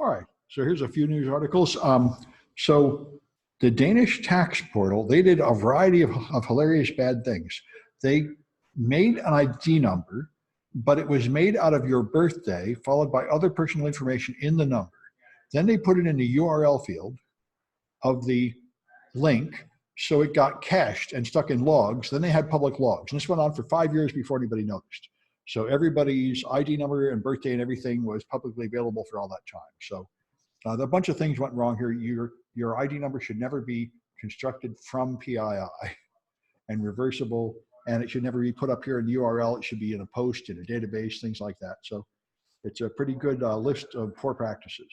All right, so here's a few news articles. So the Danish tax portal, they did a variety of hilarious bad things. They made an ID number, but it was made out of your birthday, followed by other personal information in the number. Then they put it in the URL field of the link, so it got cached and stuck in logs. Then they had public logs. And this went on for 5 years before anybody noticed. So everybody's ID number and birthday and everything was publicly available for all that time. So a bunch of things went wrong here. Your ID number should never be constructed from PII and reversible, and it should never be put up here in the URL. It should be in a post, in a database, things like that. So it's a pretty good list of poor practices.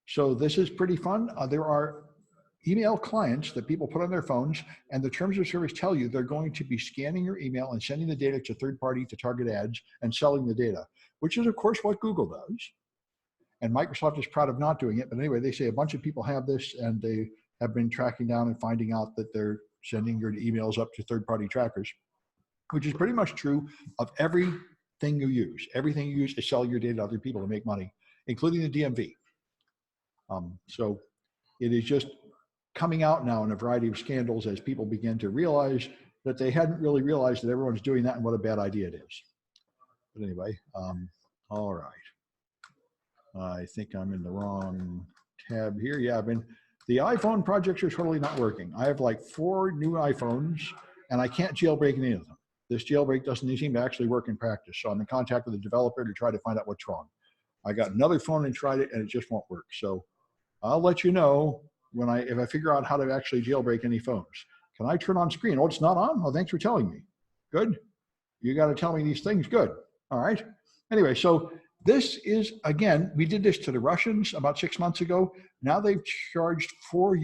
So this is pretty fun. There are email clients that people put on their phones, and the terms of service tell you they're going to be scanning your email and sending the data to third party to target ads and selling the data, which is of course what Google does. And Microsoft is proud of not doing it. But anyway, they say a bunch of people have this, and they have been tracking down and finding out that they're sending your emails up to third party trackers, which is pretty much true of everything you use. Everything you use is sell your data to other people to make money, including the DMV. So it is just coming out now in a variety of scandals as people begin to realize that they hadn't really realized that everyone's doing that and what a bad idea it is. But anyway, all right. I think I'm in the wrong tab here. Yeah, the iPhone projects are totally not working. I have like 4 new iPhones and I can't jailbreak any of them. This jailbreak doesn't seem to actually work in practice. So I'm in contact with the developer to try to find out what's wrong. I got another phone and tried it and it just won't work. So I'll let you know if I figure out how to actually jailbreak any phones. Can I turn on screen? Oh, it's not on? Oh, thanks for telling me. Good. You got to tell me these things. Good. All right. Anyway, so this is, again, we did this to the Russians about 6 months ago. Now they've charged 4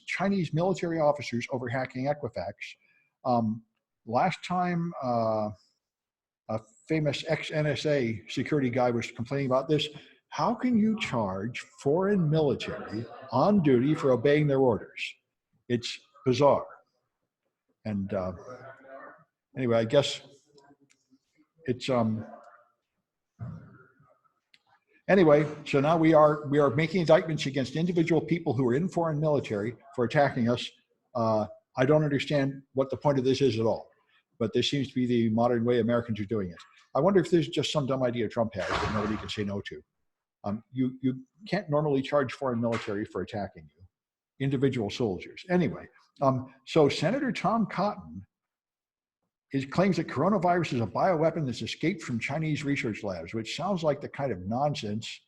Chinese military officers over hacking Equifax. Last time, a famous ex-NSA security guy was complaining about this. How can you charge foreign military on duty for obeying their orders? It's bizarre. And anyway, I guess it's anyway. So now we are making indictments against individual people who are in foreign military for attacking us. I don't understand what the point of this is at all, but this seems to be the modern way Americans are doing it. I wonder if there's just some dumb idea Trump has that nobody can say no to. You can't normally charge foreign military for attacking you, individual soldiers. Anyway, so Senator Tom Cotton claims that coronavirus is a bioweapon that's escaped from Chinese research labs, which sounds like the kind of nonsense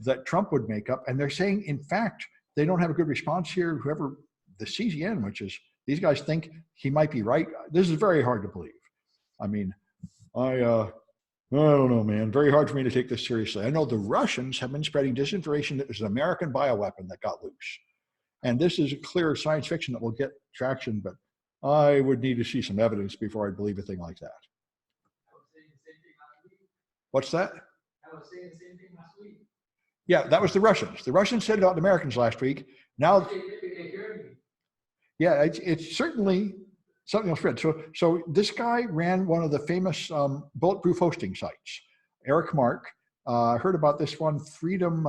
that Trump would make up. And they're saying, in fact, they don't have a good response here. Whoever the CZN, which is, these guys think he might be right. This is very hard to believe. I mean, I don't know, man. Very hard for me to take this seriously. I know the Russians have been spreading disinformation that it was an American bioweapon that got loose. And this is a clear science fiction that will get traction, but I would need to see some evidence before I'd believe a thing like that. What's that? I was saying the same thing last week. Yeah, that was the Russians. The Russians said it about the Americans last week. Now, yeah, it's certainly something else spread. So this guy ran one of the famous bulletproof hosting sites. Eric Mark, heard about this one, Freedom,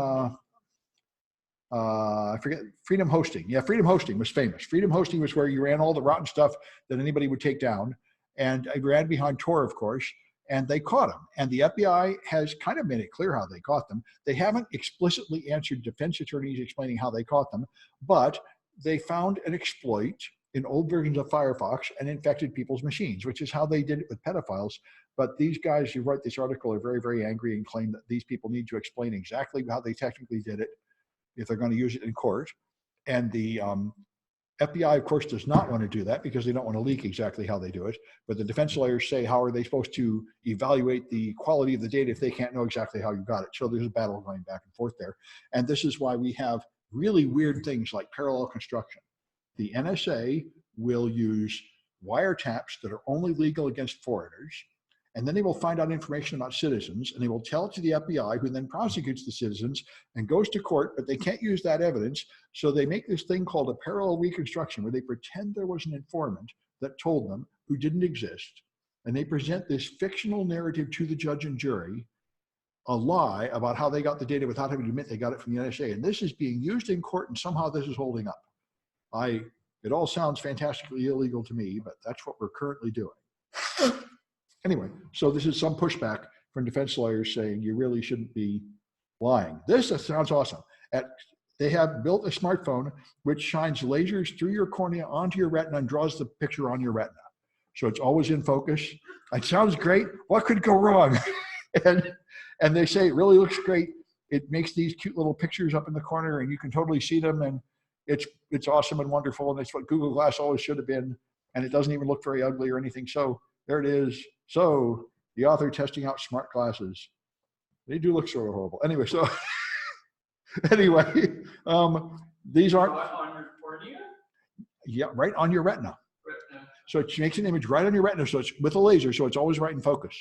I forget, Freedom Hosting. Yeah, Freedom Hosting was famous. Freedom Hosting was where you ran all the rotten stuff that anybody would take down. And it ran behind Tor, of course, and they caught him. And the FBI has kind of made it clear how they caught them. They haven't explicitly answered defense attorneys explaining how they caught them, but they found an exploit in old versions of Firefox and infected people's machines, which is how they did it with pedophiles. But these guys who write this article are very, very angry and claim that these people need to explain exactly how they technically did it if they're going to use it in court. And the FBI, of course, does not want to do that because they don't want to leak exactly how they do it. But the defense lawyers say, how are they supposed to evaluate the quality of the data if they can't know exactly how you got it? So there's a battle going back and forth there. And this is why we have really weird things like parallel construction. The NSA will use wiretaps that are only legal against foreigners, and then they will find out information about citizens, and they will tell it to the FBI, who then prosecutes the citizens and goes to court, but they can't use that evidence. So they make this thing called a parallel reconstruction, where they pretend there was an informant that told them who didn't exist, and they present this fictional narrative to the judge and jury, a lie about how they got the data without having to admit they got it from the NSA. And this is being used in court, and somehow this is holding up. It all sounds fantastically illegal to me, but that's what we're currently doing. Anyway, so this is some pushback from defense lawyers saying you really shouldn't be lying. This sounds awesome. They have built a smartphone which shines lasers through your cornea onto your retina and draws the picture on your retina. So it's always in focus. It sounds great. What could go wrong? and they say it really looks great. It makes these cute little pictures up in the corner and you can totally see them, and it's awesome and wonderful, and it's what Google Glass always should have been, and it doesn't even look very ugly or anything. So there it is. So the author testing out smart glasses. They do look sort of horrible. Anyway, so anyway, these aren't. On your cornea? Yeah, right on your retina. So it makes an image right on your retina, so it's with a laser, so it's always right in focus.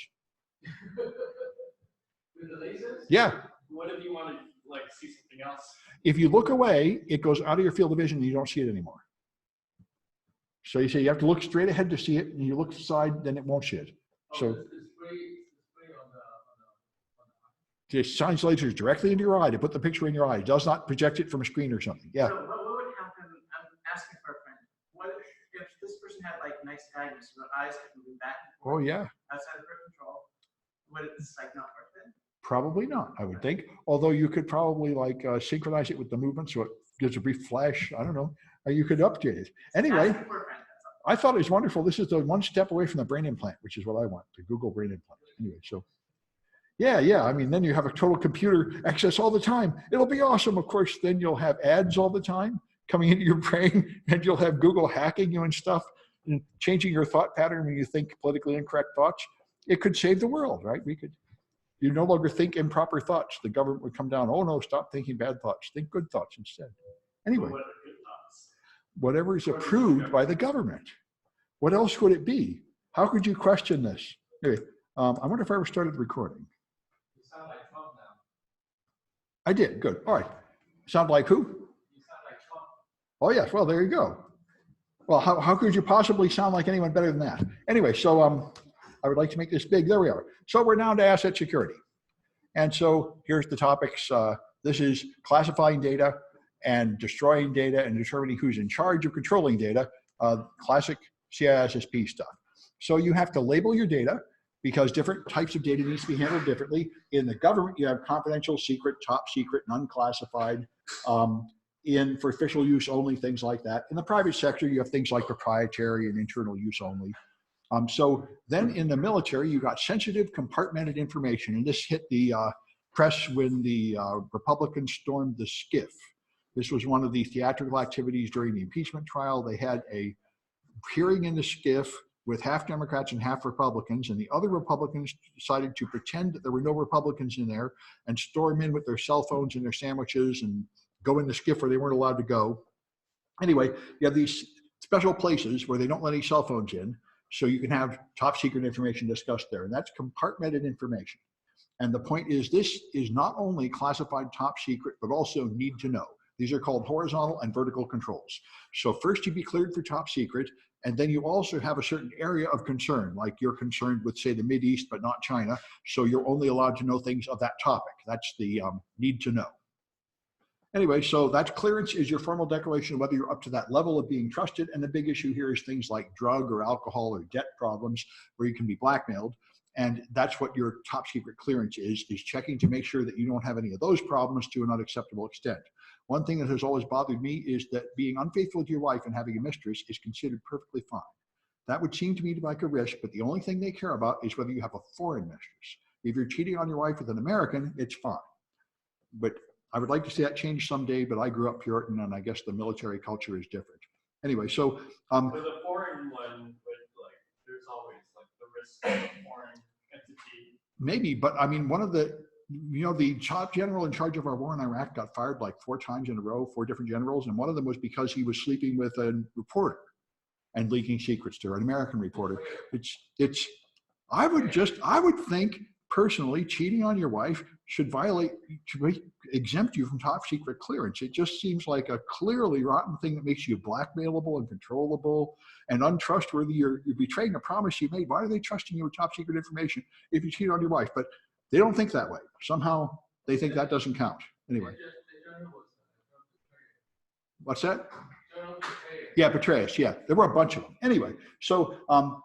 With the lasers? Yeah. What if you want to like see something else? If you look away, it goes out of your field of vision and you don't see it anymore. So you say you have to look straight ahead to see it, and you look aside, then it won't see it. So it shines lasers directly into your eye to put the picture in your eye. It does not project it from a screen or something. Yeah. So what would happen? I'm asking for a friend. What if this person had like nice guidance, so their eyes could move back and forth? Oh yeah. Outside of their control, would it like not work then? Probably not, I would think. Although you could probably like synchronize it with the movement so it gives a brief flash. I don't know. Or you could update it. Anyway, I thought it was wonderful. This is the one step away from the brain implant, which is what I want, the Google brain implant. Anyway, so yeah. I mean, then you have a total computer access all the time. It'll be awesome. Of course, then you'll have ads all the time coming into your brain, and you'll have Google hacking you and stuff, and changing your thought pattern when you think politically incorrect thoughts. It could save the world, right? You no longer think improper thoughts. The government would come down, oh no, stop thinking bad thoughts. Think good thoughts instead. Anyway, whatever is approved by the government. What else would it be? How could you question this? Anyway, I wonder if I ever started recording. You sound like Trump now. I did, good, all right. Sound like who? You sound like Trump. Oh yes, well, there you go. Well, how could you possibly sound like anyone better than that? Anyway, so I would like to make this big. There we are. So we're down to asset security. And so here's the topics. This is classifying data and destroying data and determining who's in charge of controlling data, classic CISSP stuff. So you have to label your data because different types of data needs to be handled differently. In the government, you have confidential, secret, top secret, and unclassified. For official use only, things like that. In the private sector, you have things like proprietary and internal use only. So then in the military, you got sensitive compartmented information, and this hit the press when the Republicans stormed the SCIF. This was one of the theatrical activities during the impeachment trial. They had a hearing in the SCIF with half Democrats and half Republicans, and the other Republicans decided to pretend that there were no Republicans in there and storm in with their cell phones and their sandwiches and go in the SCIF where they weren't allowed to go. Anyway, you have these special places where they don't let any cell phones in, so you can have top secret information discussed there, and that's compartmented information. And the point is, this is not only classified top secret, but also need to know. These are called horizontal and vertical controls. So first you be cleared for top secret, and then you also have a certain area of concern, like you're concerned with, say, the Mideast, but not China. So you're only allowed to know things of that topic. That's the need to know. Anyway, so that clearance is your formal declaration of whether you're up to that level of being trusted. And the big issue here is things like drug or alcohol or debt problems where you can be blackmailed. And that's what your top secret clearance is checking to make sure that you don't have any of those problems to an unacceptable extent. One thing that has always bothered me is that being unfaithful to your wife and having a mistress is considered perfectly fine. That would seem to me like a risk, but the only thing they care about is whether you have a foreign mistress. If you're cheating on your wife with an American, it's fine. But I would like to see that change someday, but I grew up Puritan, and I guess the military culture is different. Anyway, so with a foreign one, there's always like the risk of a foreign entity. Maybe, but I mean, one of the top general in charge of our war in Iraq got fired like 4 times in a row, 4 different generals, and one of them was because he was sleeping with a reporter and leaking secrets to her, an American reporter. I would think personally, cheating on your wife should exempt you from top secret clearance. It just seems like a clearly rotten thing that makes you blackmailable and controllable and untrustworthy. You're betraying a promise you made. Why are they trusting you with top secret information if you cheat on your wife? But They don't think that way. Somehow they think that doesn't count. Anyway. What's that? Yeah, Petraeus. Yeah, there were a bunch of them. Anyway, so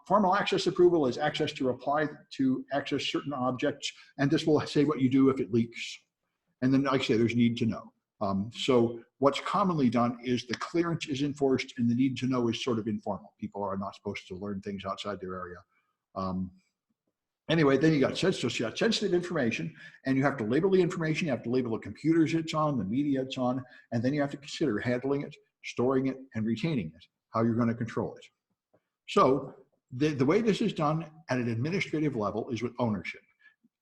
formal access approval is access to apply to access certain objects, and this will say what you do if it leaks. And then, like I say, there's need to know. So what's commonly done is the clearance is enforced, and the need to know is sort of informal. People are not supposed to learn things outside their area. Anyway, then you got sensitive information, and you have to label the information. You have to label the computers it's on, the media it's on, and then you have to consider handling it, storing it, and retaining it, how you're going to control it. So the way this is done at an administrative level is with ownership.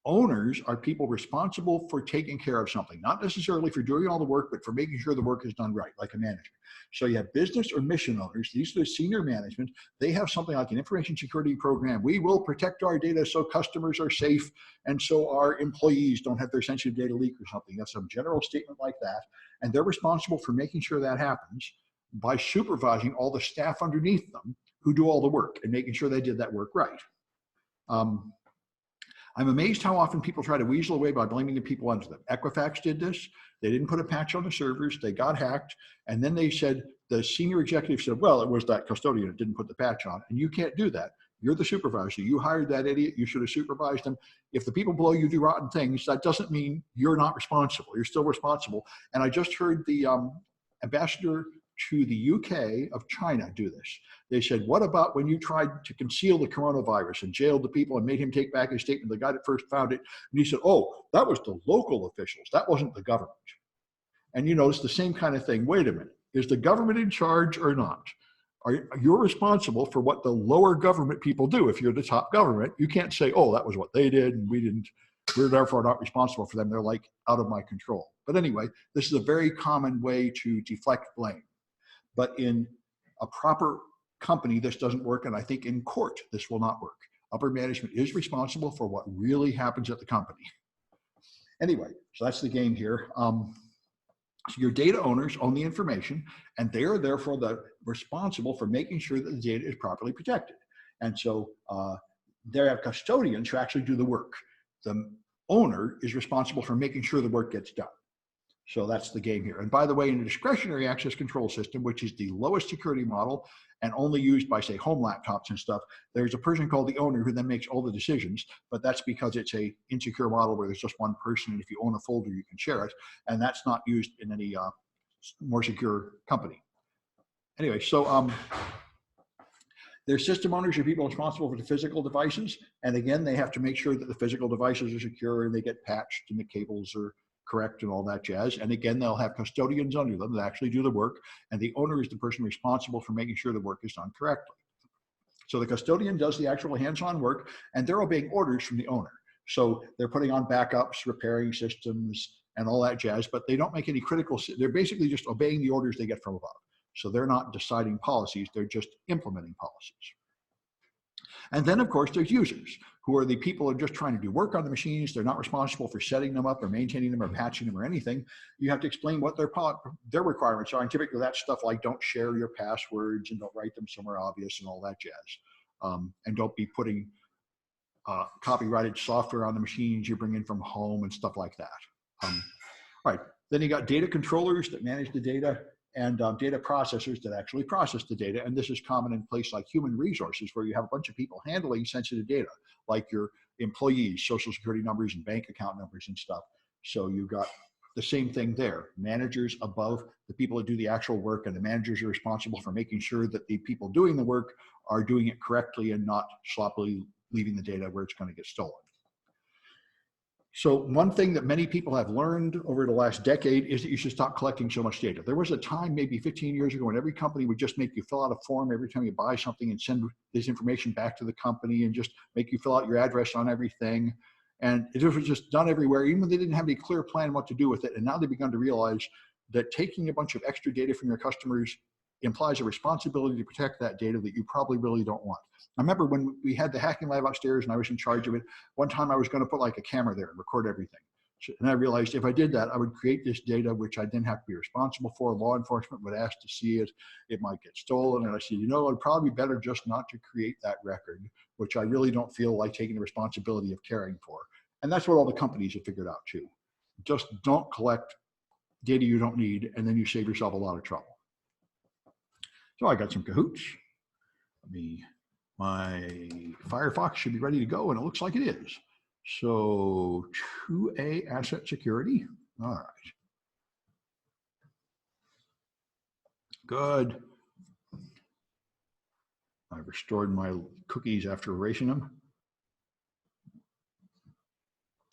Owners are people responsible for taking care of something, not necessarily for doing all the work, but for making sure the work is done right, like a manager. So you have business or mission owners. These are the senior management. They have something like an information security program. We will protect our data so customers are safe and so our employees don't have their sensitive data leak or something. That's some general statement like that. And they're responsible for making sure that happens by supervising all the staff underneath them who do all the work and making sure they did that work right. I'm amazed how often people try to weasel away by blaming the people under them. Equifax did this. They didn't put a patch on the servers. They got hacked. And then they said, the senior executive said, well, it was that custodian that didn't put the patch on. And you can't do that. You're the supervisor. You hired that idiot. You should have supervised them. If the people below you do rotten things, that doesn't mean you're not responsible. You're still responsible. And I just heard the ambassador to the UK of China do this. They said, what about when you tried to conceal the coronavirus and jailed the people and made him take back his statement, the guy that first found it? And he said, oh, that was the local officials. That wasn't the government. And you know, it's the same kind of thing. Wait a minute, is the government in charge or not? You're responsible for what the lower government people do. If you're the top government, you can't say, oh, that was what they did and we didn't. We're therefore not responsible for them. They're like out of my control. But anyway, this is a very common way to deflect blame. But in a proper company, this doesn't work. And I think in court, this will not work. Upper management is responsible for what really happens at the company. Anyway, so that's the game here. So your data owners own the information, and they are therefore responsible for making sure that the data is properly protected. And so they have custodians who actually do the work. The owner is responsible for making sure the work gets done. So that's the game here. And by the way, in a discretionary access control system, which is the lowest security model and only used by, say, home laptops and stuff, there's a person called the owner who then makes all the decisions, but that's because it's a insecure model where there's just one person, and if you own a folder, you can share it, and that's not used in any more secure company. Anyway, so their system owners are people responsible for the physical devices, and again, they have to make sure that the physical devices are secure and they get patched and the cables are correct and all that jazz. And again, they'll have custodians under them that actually do the work, and the owner is the person responsible for making sure the work is done correctly. So the custodian does the actual hands-on work, and they're obeying orders from the owner. So they're putting on backups, repairing systems, and all that jazz, but they don't make any critical, they're basically just obeying the orders they get from above. So they're not deciding policies, they're just implementing policies. And then, of course, there's users, who are the people who are just trying to do work on the machines. They're not responsible for setting them up or maintaining them or patching them or anything. You have to explain what their requirements are. And typically that's stuff like don't share your passwords and don't write them somewhere obvious and all that jazz. And don't be putting copyrighted software on the machines you bring in from home and stuff like that. All right, then you got data controllers that manage the data, and data processors that actually process the data. And this is common in places like human resources, where you have a bunch of people handling sensitive data, like your employees, social security numbers and bank account numbers and stuff. So you've got the same thing there. Managers above the people that do the actual work, and the managers are responsible for making sure that the people doing the work are doing it correctly and not sloppily leaving the data where it's going to get stolen. So one thing that many people have learned over the last decade is that you should stop collecting so much data. There was a time maybe 15 years ago when every company would just make you fill out a form every time you buy something and send this information back to the company and just make you fill out your address on everything. And it was just done everywhere, even when they didn't have any clear plan what to do with it. And now they've begun to realize that taking a bunch of extra data from your customers implies a responsibility to protect that data that you probably really don't want. I remember when we had the hacking lab upstairs and I was in charge of it, one time I was going to put like a camera there and record everything. And I realized if I did that, I would create this data, which I'd then have to be responsible for. Law enforcement would ask to see it. It might get stolen. And I said, you know, it'd probably be better just not to create that record, which I really don't feel like taking the responsibility of caring for. And that's what all the companies have figured out too. Just don't collect data you don't need, and then you save yourself a lot of trouble. So I got some Cahoots. My Firefox should be ready to go, and it looks like it is. So 2A asset security. All right. Good. I've restored my cookies after erasing them.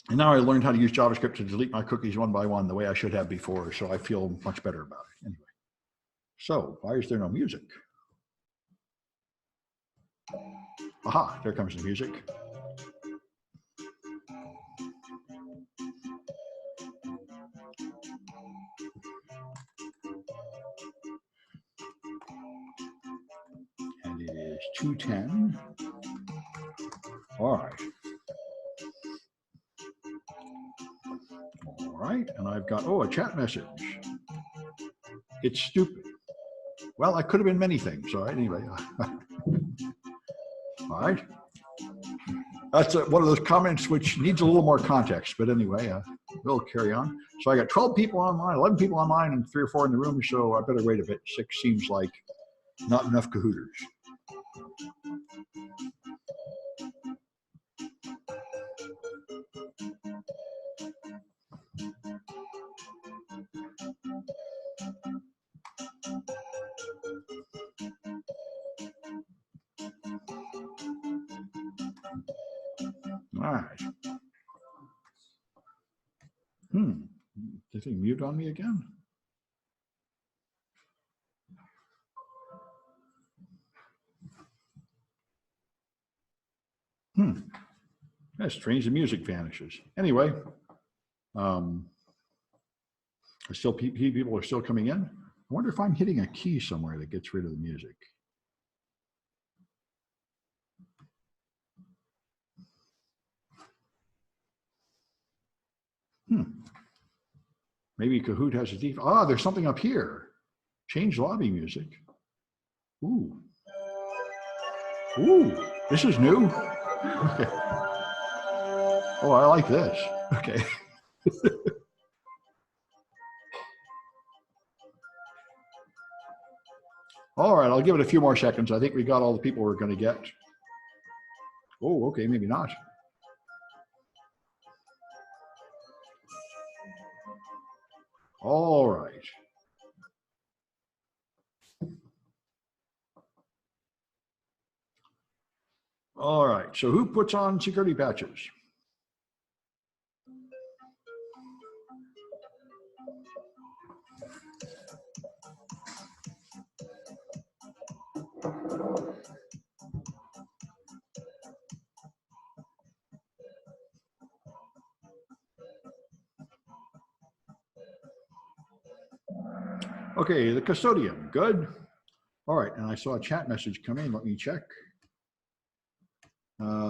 And now I learned how to use JavaScript to delete my cookies one by one the way I should have before, so I feel much better about it. Anyway, so why is there no music? Aha, there comes the music. And it is 2:10. All right. All right, and I've got, oh, a chat message. It's stupid. Well, I could have been many things, all right, anyway. All right. That's one of those comments which needs a little more context, but anyway, we'll carry on. So I got 12 people online, 11 people online, and 3 or 4 in the room, so I better wait a bit. 6 seems like not enough Cahooters. All right. Did they mute on me again? That's strange. The music vanishes. Anyway, people are still coming in. I wonder if I'm hitting a key somewhere that gets rid of the music. Maybe Kahoot has a default. Ah, there's something up here. Change lobby music. Ooh. Ooh, this is new. Okay. Oh, I like this. Okay. All right, I'll give it a few more seconds. I think we got all the people we're going to get. Oh, okay, maybe not. All right. All right, so who puts on security patches? Okay, the custodian, good. All right, and I saw a chat message come in. Let me check.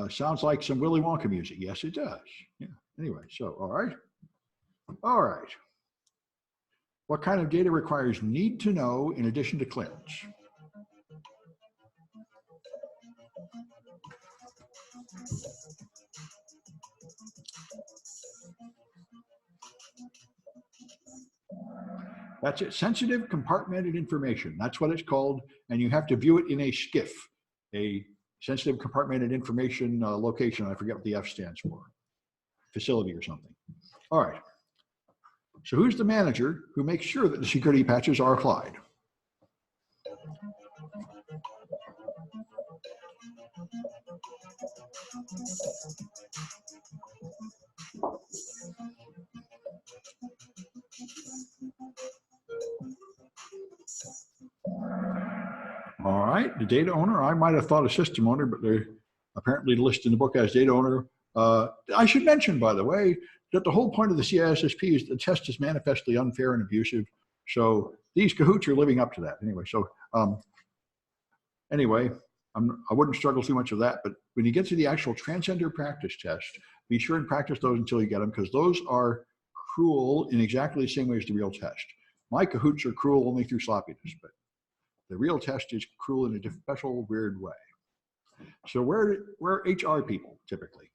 Sounds like some Willy Wonka music. Yes, it does. Yeah. Anyway, so, all right. All right. What kind of data requires need to know in addition to clearance? That's it. Sensitive compartmented information. That's what it's called. And you have to view it in a SCIF, a sensitive compartmented information location. I forget what the F stands for. Facility or something. All right. So who's the manager who makes sure that the security patches are applied? All right, the data owner. I might have thought a system owner, but they're apparently listed in the book as data owner. I should mention, by the way, that the whole point of the CISSP is the test is manifestly unfair and abusive. So these Cahoots are living up to that. Anyway, so anyway, I wouldn't struggle too much with that. But when you get to the actual transcender practice test, be sure and practice those until you get them, because those are cruel in exactly the same way as the real test. My Cahoots are cruel only through sloppiness, but the real test is cruel in a special, weird way. So where are HR people typically?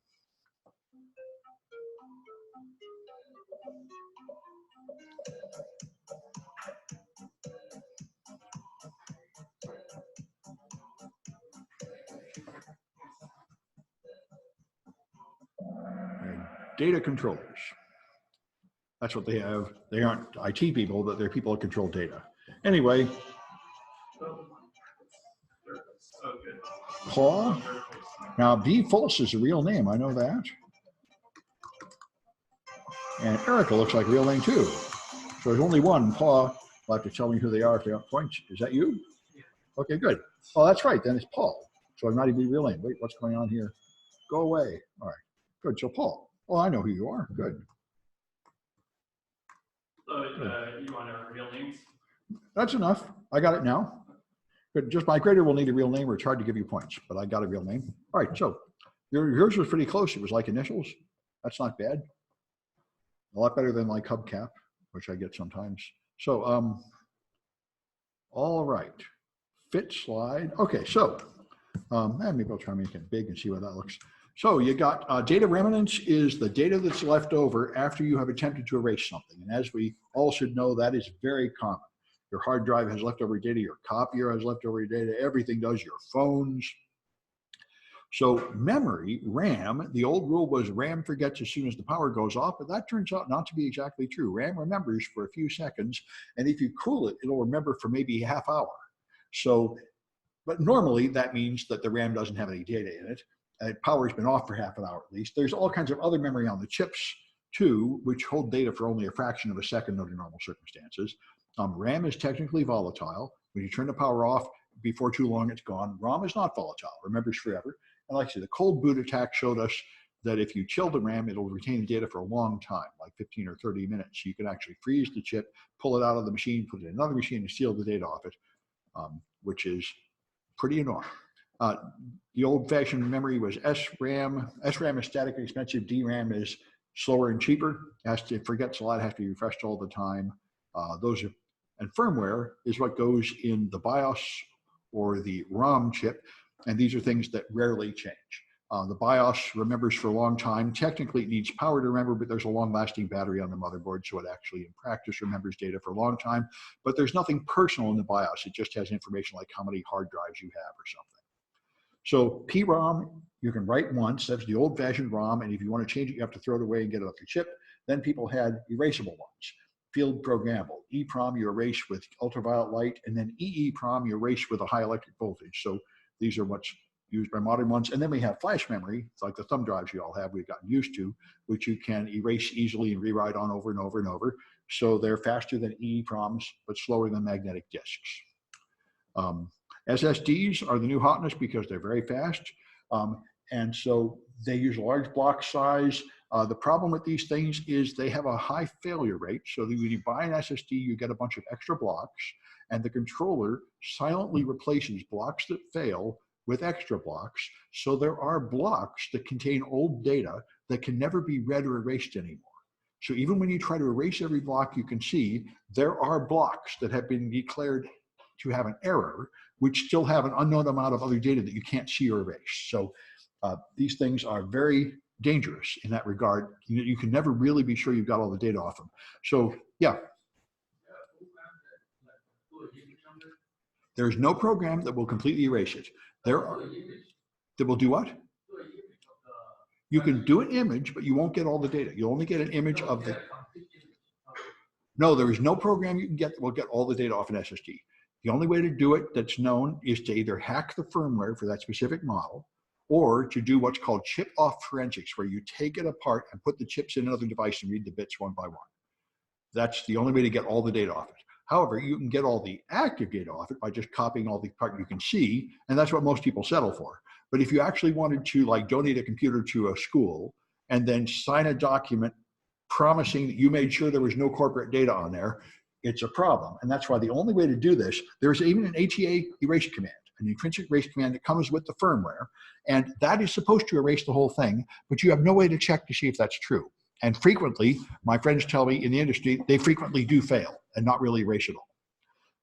data controllers. That's what they have. They aren't IT people, but they're people that control data. Anyway, Oh, good. Paul. Now, B. Fultz is a real name. I know that. And Erica looks like a real name too. So there's only one. Paul will have to tell me who they are if they want points. Is that you? Okay, good. Oh, that's right. Then it's Paul. So I'm not even a real name. Wait, what's going on here? Go away. All right. Good. So Paul. Oh, I know who you are. Good. So you want our real names? That's enough. I got it now. But just my grader will need a real name or it's hard to give you points, but I got a real name. All right, so yours was pretty close. It was like initials. That's not bad. A lot better than like hubcap, which I get sometimes. So, all right, fit slide. Okay, so maybe I'll try to make it big and see what that looks. So you got data remnants is the data that's left over after you have attempted to erase something. And as we all should know, that is very common. Your hard drive has leftover data, your copier has leftover data, everything does, your phones. So memory, RAM, the old rule was RAM forgets as soon as the power goes off, but that turns out not to be exactly true. RAM remembers for a few seconds, and if you cool it, it'll remember for maybe a half hour. So, but normally that means that the RAM doesn't have any data in it. Power's been off for half an hour at least. There's all kinds of other memory on the chips too, which hold data for only a fraction of a second under normal circumstances. RAM is technically volatile. When you turn the power off, before too long, it's gone. ROM is not volatile, remembers forever. And like I said, the cold boot attack showed us that if you chill the RAM, it'll retain the data for a long time, like 15 or 30 minutes. You can actually freeze the chip, pull it out of the machine, put it in another machine, and steal the data off it, which is pretty annoying. The old-fashioned memory was SRAM. SRAM is static and expensive. DRAM is slower and cheaper. It forgets a lot, has to be refreshed all the time. And firmware is what goes in the BIOS or the ROM chip, and these are things that rarely change. The BIOS remembers for a long time. Technically, it needs power to remember, but there's a long-lasting battery on the motherboard, so it actually, in practice, remembers data for a long time. But there's nothing personal in the BIOS. It just has information like how many hard drives you have or something. So PROM, you can write once. That's the old-fashioned ROM, and if you want to change it, you have to throw it away and get it off your chip. Then people had erasable ones. Field programmable. EEPROM you erase with ultraviolet light, and then EEPROM you erase with a high electric voltage. So these are what's used by modern ones. And then we have flash memory, it's like the thumb drives you all have, we've gotten used to, which you can erase easily and rewrite on over and over and over. So they're faster than EEPROMs, but slower than magnetic disks. SSDs are the new hotness because they're very fast. And so they use large block size. The problem with these things is they have a high failure rate. So that when you buy an SSD, you get a bunch of extra blocks, and the controller silently replaces blocks that fail with extra blocks. So there are blocks that contain old data that can never be read or erased anymore. So even when you try to erase every block you can see, there are blocks that have been declared to have an error, which still have an unknown amount of other data that you can't see or erase. So these things are very dangerous in that regard. You can never really be sure you've got all the data off them. So yeah. There's no program that will completely erase it. There are, that will do what? You can do an image, but you won't get all the data. You'll only get an image of the, no, there is no program you can get that will get all the data off an SSD. The only way to do it that's known is to either hack the firmware for that specific model, or to do what's called chip-off forensics, where you take it apart and put the chips in another device and read the bits one by one. That's the only way to get all the data off it. However, you can get all the active data off it by just copying all the part you can see, and that's what most people settle for. But if you actually wanted to like donate a computer to a school and then sign a document promising that you made sure there was no corporate data on there, it's a problem. And that's why the only way to do this, there's even an ATA erase command, an intrinsic erase command that comes with the firmware, and that is supposed to erase the whole thing, but you have no way to check to see if that's true. And frequently, my friends tell me in the industry, they frequently do fail and not really erase it all.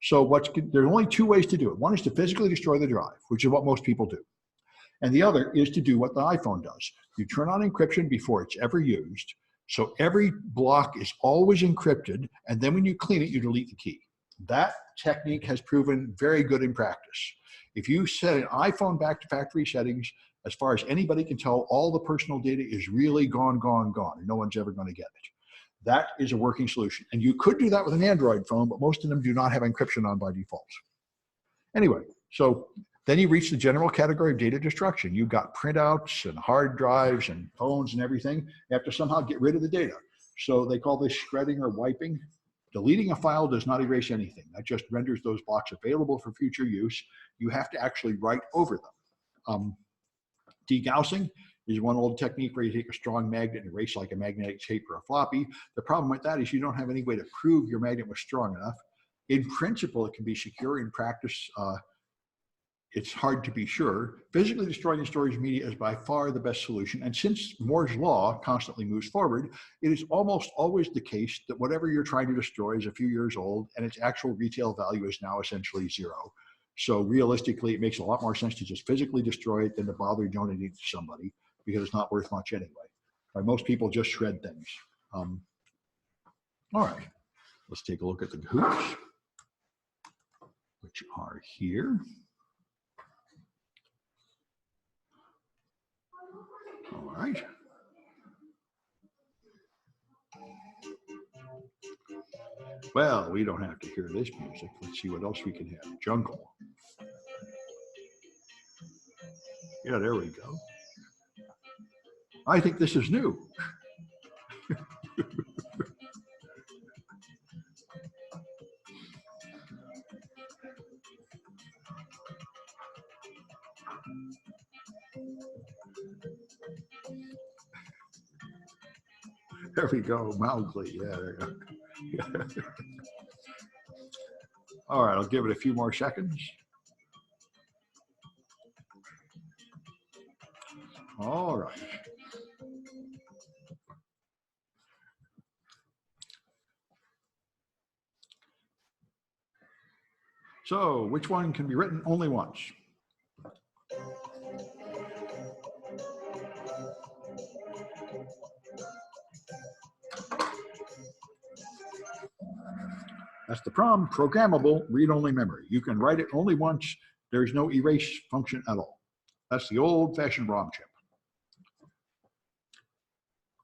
So there are only two ways to do it. One is to physically destroy the drive, which is what most people do. And the other is to do what the iPhone does. You turn on encryption before it's ever used. So every block is always encrypted. And then when you clean it, you delete the key. That technique has proven very good in practice. If you set an iPhone back to factory settings, as far as anybody can tell, all the personal data is really gone, and no one's ever going to get it. That is a working solution. And you could do that with an Android phone, but most of them do not have encryption on by default. Anyway, so then you reach the general category of data destruction. You've got printouts and hard drives and phones and everything. You have to somehow get rid of the data. So they call this shredding or wiping. Deleting a file does not erase anything. That just renders those blocks available for future use. You have to actually write over them. Degaussing is one old technique where you take a strong magnet and erase like a magnetic tape or a floppy. The problem with that is you don't have any way to prove your magnet was strong enough. In principle, it can be secure. In practice, it's hard to be sure. Physically destroying the storage media is by far the best solution. And since Moore's law constantly moves forward, it is almost always the case that whatever you're trying to destroy is a few years old and its actual retail value is now essentially zero. So realistically, it makes a lot more sense to just physically destroy it than to bother donating it to somebody because it's not worth much anyway. Most people just shred things. All right, let's take a look at the hoops, which are here. All right. Well, we don't have to hear this music. Let's see what else we can have. Jungle. Yeah, there we go. I think this is new. There we go, Mowgli. Yeah, there you go. All right, I'll give it a few more seconds. All right. So, which one can be written only once? That's the problem. Programmable read-only memory. You can write it only once. There's no erase function at all. That's the old-fashioned ROM chip.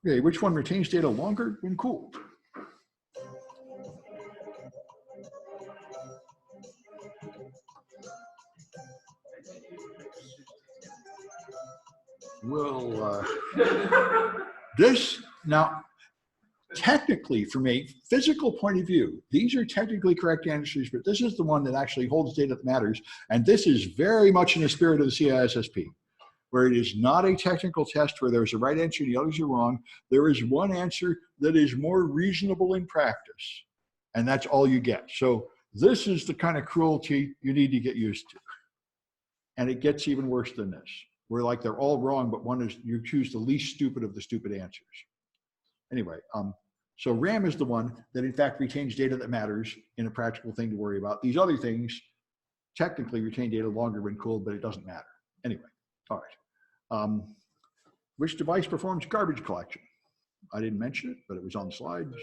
Okay, which one retains data longer when cooled? Well, this now, technically, from a physical point of view, these are technically correct answers, but this is the one that actually holds data that matters. And this is very much in the spirit of the CISSP, where it is not a technical test where there's a right answer and the others are wrong. There is one answer that is more reasonable in practice, and that's all you get. So this is the kind of cruelty you need to get used to. And it gets even worse than this, where like they're all wrong, but one is you choose the least stupid of the stupid answers. Anyway, so RAM is the one that in fact retains data that matters in a practical thing to worry about. These other things technically retain data longer when cooled, but it doesn't matter. Anyway, all right. Which device performs garbage collection? I didn't mention it, but it was on the slides.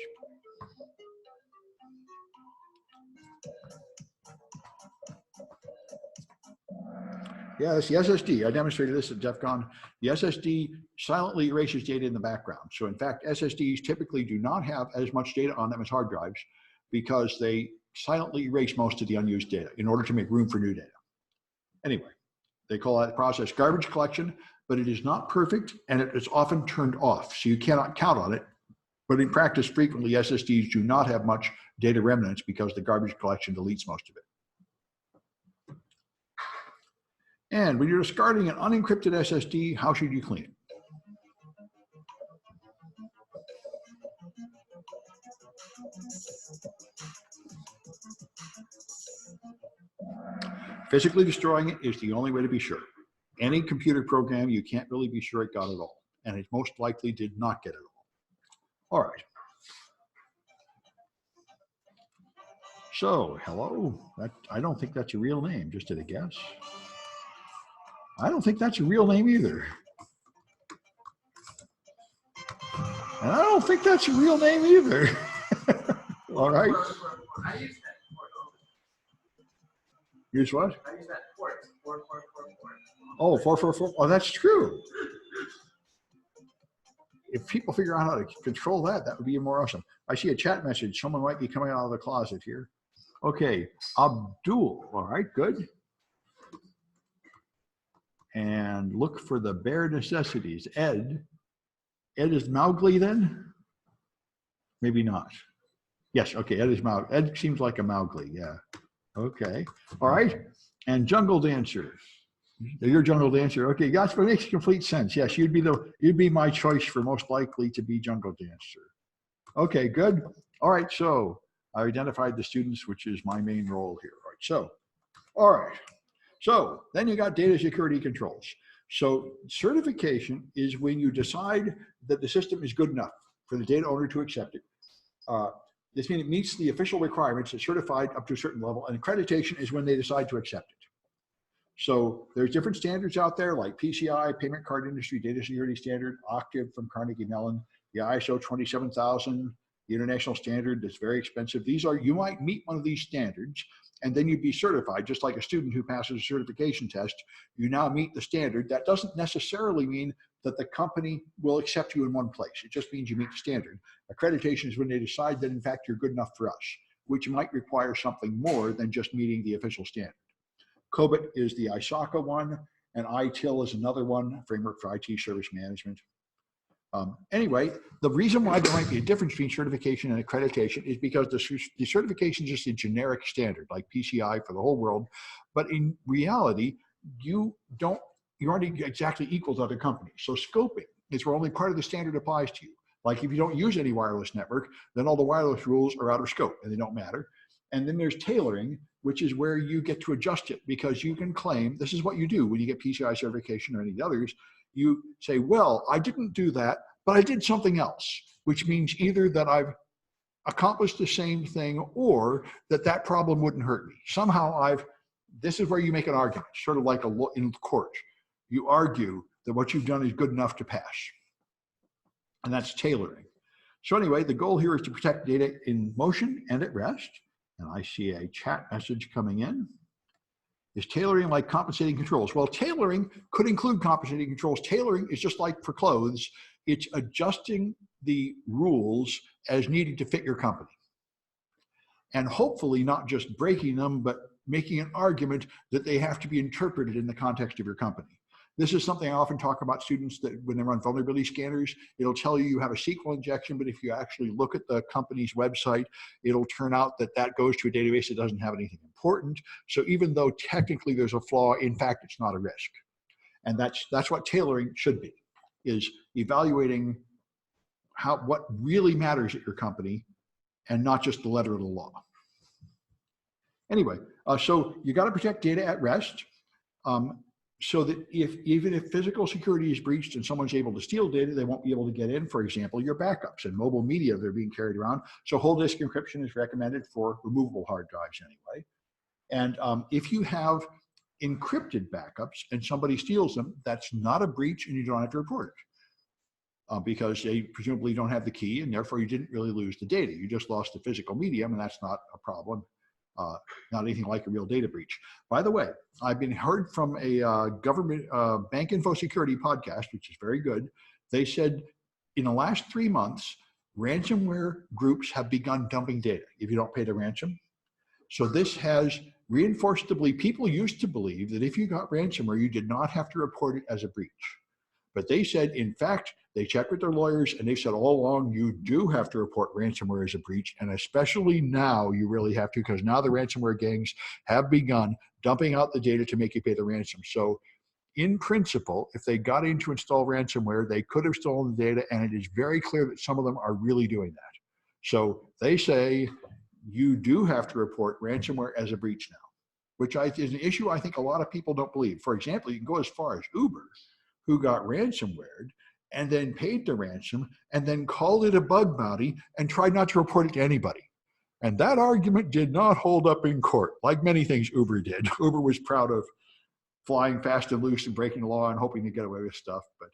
Yeah, it's the SSD. I demonstrated this at DEF CON. The SSD silently erases data in the background. So in fact, SSDs typically do not have as much data on them as hard drives because they silently erase most of the unused data in order to make room for new data. Anyway, they call that process garbage collection, but it is not perfect and it is often turned off. So you cannot count on it. But in practice, frequently SSDs do not have much data remnants because the garbage collection deletes most of it. And when you're discarding an unencrypted SSD, how should you clean it? Physically destroying it is the only way to be sure. Any computer program, you can't really be sure it got it all. And it most likely did not get it all. All right. So, hello. I don't think that's a real name, just at a guess. I don't think that's a real name either. And I don't think that's a real name either. All right. I use that port. Use what? I use that port. Oh, 444. Oh, that's true. If people figure out how to control that, that would be more awesome. I see a chat message. Someone might be coming out of the closet here. Okay, Abdul. All right, good. And look for the bare necessities. Ed. Ed is Mowgli then? Maybe not. Yes, okay, Ed is Mowgli. Ed seems like a Mowgli, yeah. Okay, all right. And Jungle Dancer. You're Jungle Dancer. Okay, that's what makes complete sense. Yes, you'd be my choice for most likely to be Jungle Dancer. Okay, good. All right, so I identified the students, which is my main role here. All right. So then you got data security controls. So certification is when you decide that the system is good enough for the data owner to accept it. This means it meets the official requirements. It's certified up to a certain level, and accreditation is when they decide to accept it. So there's different standards out there like PCI, Payment Card Industry Data Security Standard, Octave from Carnegie Mellon, the ISO 27000, the international standard that's very expensive. These are, you might meet one of these standards and then you'd be certified, just like a student who passes a certification test. You now meet the standard. That doesn't necessarily mean that the company will accept you in one place. It just means you meet the standard. Accreditation is when they decide that in fact you're good enough for us, which might require something more than just meeting the official standard. COBIT is the ISACA one, and ITIL is another one, Framework for IT Service Management. Anyway, the reason why there might be a difference between certification and accreditation is because the certification is just a generic standard like PCI for the whole world, but in reality, you aren't exactly equal to other companies. So scoping is where only part of the standard applies to you. Like if you don't use any wireless network, then all the wireless rules are out of scope and they don't matter. And then there's tailoring, which is where you get to adjust it because you can claim, this is what you do when you get PCI certification or any others. You say, well, I didn't do that, but I did something else, which means either that I've accomplished the same thing or that problem wouldn't hurt me. Somehow this is where you make an argument, sort of like in court. You argue that what you've done is good enough to pass. And that's tailoring. So anyway, the goal here is to protect data in motion and at rest. And I see a chat message coming in. Is tailoring like compensating controls? Well, tailoring could include compensating controls. Tailoring is just like for clothes. It's adjusting the rules as needed to fit your company. And hopefully not just breaking them, but making an argument that they have to be interpreted in the context of your company. This is something I often talk about students that when they run vulnerability scanners, it'll tell you have a SQL injection, but if you actually look at the company's website, it'll turn out that goes to a database that doesn't have anything important. So even though technically there's a flaw, in fact, it's not a risk. And that's what tailoring should be, is evaluating what really matters at your company and not just the letter of the law. Anyway, so you got to protect data at rest. So that even if physical security is breached and someone's able to steal data, they won't be able to get in, for example, your backups and mobile media that are being carried around. So whole disk encryption is recommended for removable hard drives anyway. And if you have encrypted backups and somebody steals them, that's not a breach and you don't have to report it because they presumably don't have the key and therefore you didn't really lose the data. You just lost the physical medium and that's not a problem. Not anything like a real data breach. By the way, I've been heard from a government bank info security podcast, which is very good. They said in the last 3 months, ransomware groups have begun dumping data if you don't pay the ransom. So this has reinforced the belief. People used to believe that if you got ransomware, you did not have to report it as a breach. But they said, in fact, they checked with their lawyers and they said all along, you do have to report ransomware as a breach. And especially now you really have to, because now the ransomware gangs have begun dumping out the data to make you pay the ransom. So in principle, if they got in to install ransomware, they could have stolen the data. And it is very clear that some of them are really doing that. So they say you do have to report ransomware as a breach now, which is an issue I think a lot of people don't believe. For example, you can go as far as Uber, who got ransomware and then paid the ransom and then called it a bug bounty and tried not to report it to anybody. And that argument did not hold up in court, like many things Uber did. Uber was proud of flying fast and loose and breaking the law and hoping to get away with stuff. But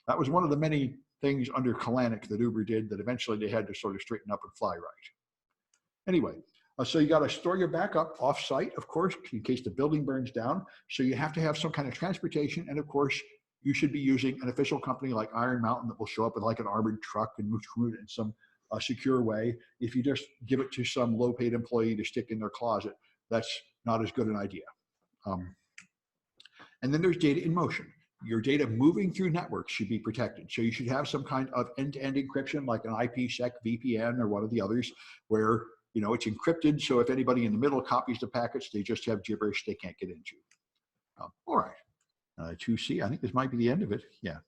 that was one of the many things under CNIT that Uber did that eventually they had to sort of straighten up and fly right. Anyway, So you got to store your backup off-site, of course, in case the building burns down. So you have to have some kind of transportation. And of course, you should be using an official company like Iron Mountain that will show up in like an armored truck and move it in some secure way. If you just give it to some low-paid employee to stick in their closet, that's not as good an idea. And then there's data in motion. Your data moving through networks should be protected. So you should have some kind of end-to-end encryption, like an IPsec VPN or one of the others, where it's encrypted. So if anybody in the middle copies the packets, they just have gibberish they can't get into. All right, 2C, I think this might be the end of it. Yeah,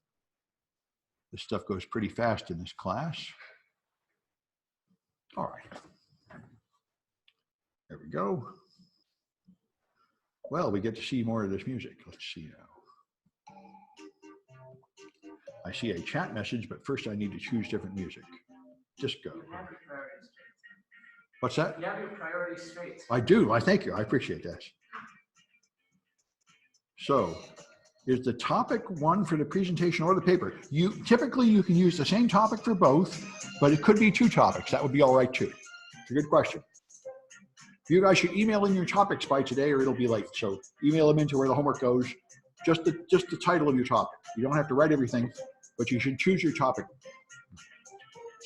this stuff goes pretty fast in this class. All right, there we go. Well, we get to see more of this music. Let's see now. I see a chat message, but first I need to choose different music. Just go. What's that? You have your priorities straight. I do. I thank you. I appreciate that. So, is the topic one for the presentation or the paper? Typically you can use the same topic for both, but it could be two topics. That would be all right too. It's a good question. You guys should email in your topics by today, or it'll be late. So email them into where the homework goes. Just the title of your topic. You don't have to write everything, but you should choose your topic.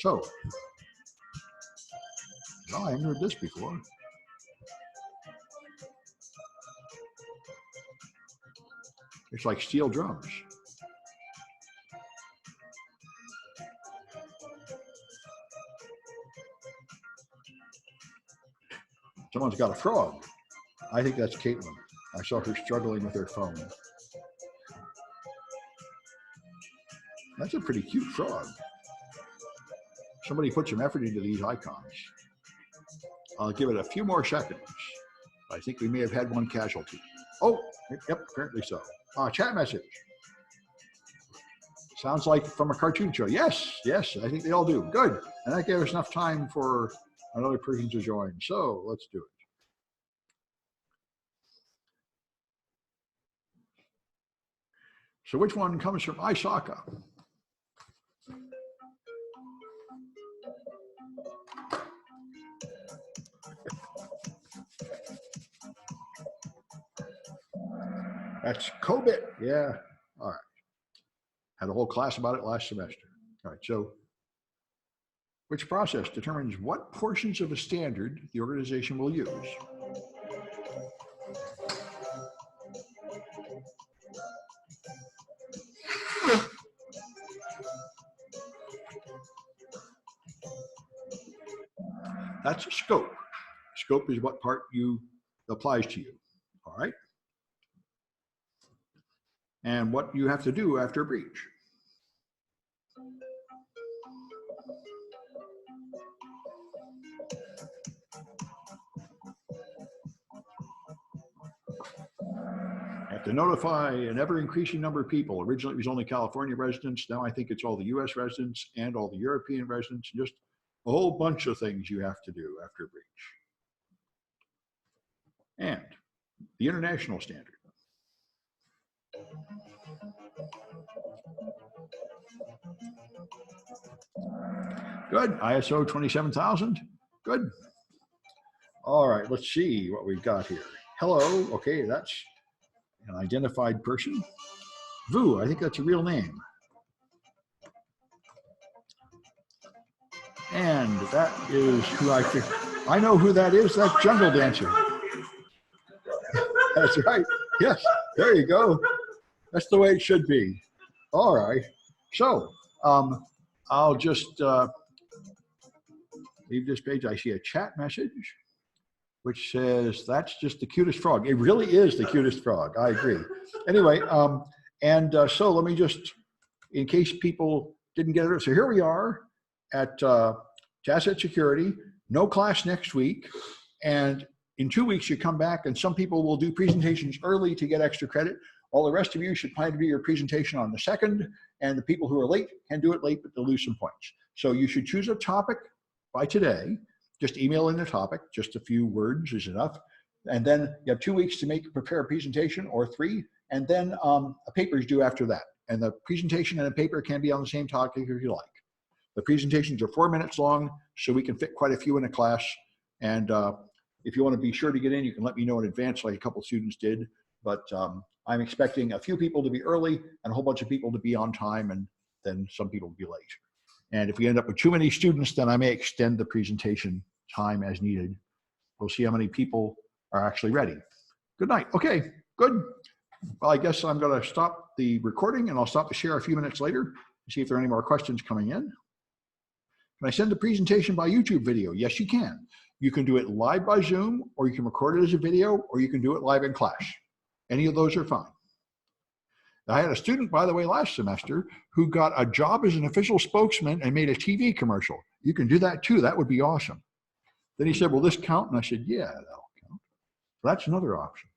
So. Oh, I haven't heard this before. It's like steel drums. Someone's got a frog. I think that's Caitlin. I saw her struggling with her phone. That's a pretty cute frog. Somebody put some effort into these icons. I'll give it a few more seconds. I think we may have had one casualty. Oh, yep, apparently so. Chat message. Sounds like from a cartoon show. Yes, I think they all do. Good. And that gave us enough time for another person to join. So let's do it. So which one comes from ISACA? That's COBIT. Yeah. All right. Had a whole class about it last semester. All right. So which process determines what portions of a standard the organization will use? That's scope. Scope is what part applies to you. All right. And what you have to do after a breach. You have to notify an ever-increasing number of people. Originally, it was only California residents. Now I think it's all the US residents and all the European residents. Just a whole bunch of things you have to do after a breach. And the international standard. Good. ISO 27000. Good. All right, let's see what we've got here. Hello. Okay, that's an identified person. Vu, I think that's a real name. And that is who I know who that is. That's Jungle Dancer. That's right. Yes, there you go. That's the way it should be. All right. So I'll just leave this page. I see a chat message which says, that's just the cutest frog. It really is the cutest frog. I agree. Anyway, so let me just, in case people didn't get it. So here we are at Asset Security, no class next week. And in 2 weeks, you come back and some people will do presentations early to get extra credit. All the rest of you should plan to do your presentation on the 2nd. And the people who are late can do it late, but they'll lose some points. So you should choose a topic by today. Just email in the topic, just a few words is enough. And then you have 2 weeks to prepare a presentation, or 3, and then a paper is due after that. And the presentation and a paper can be on the same topic if you like. The presentations are 4 minutes long, so we can fit quite a few in a class. And If you want to be sure to get in, you can let me know in advance like a couple students did. But I'm expecting a few people to be early and a whole bunch of people to be on time, and then some people will be late. And if we end up with too many students, then I may extend the presentation time as needed. We'll see how many people are actually ready. Good night. Okay, good. Well, I guess I'm going to stop the recording and I'll stop the share a few minutes later to see if there are any more questions coming in. Can I send the presentation by YouTube video? Yes, you can. You can do it live by Zoom, or you can record it as a video, or you can do it live in class. Any of those are fine. I had a student, by the way, last semester who got a job as an official spokesman and made a TV commercial. You can do that too. That would be awesome. Then he said, will this count? And I said, yeah, that'll count. So that's another option.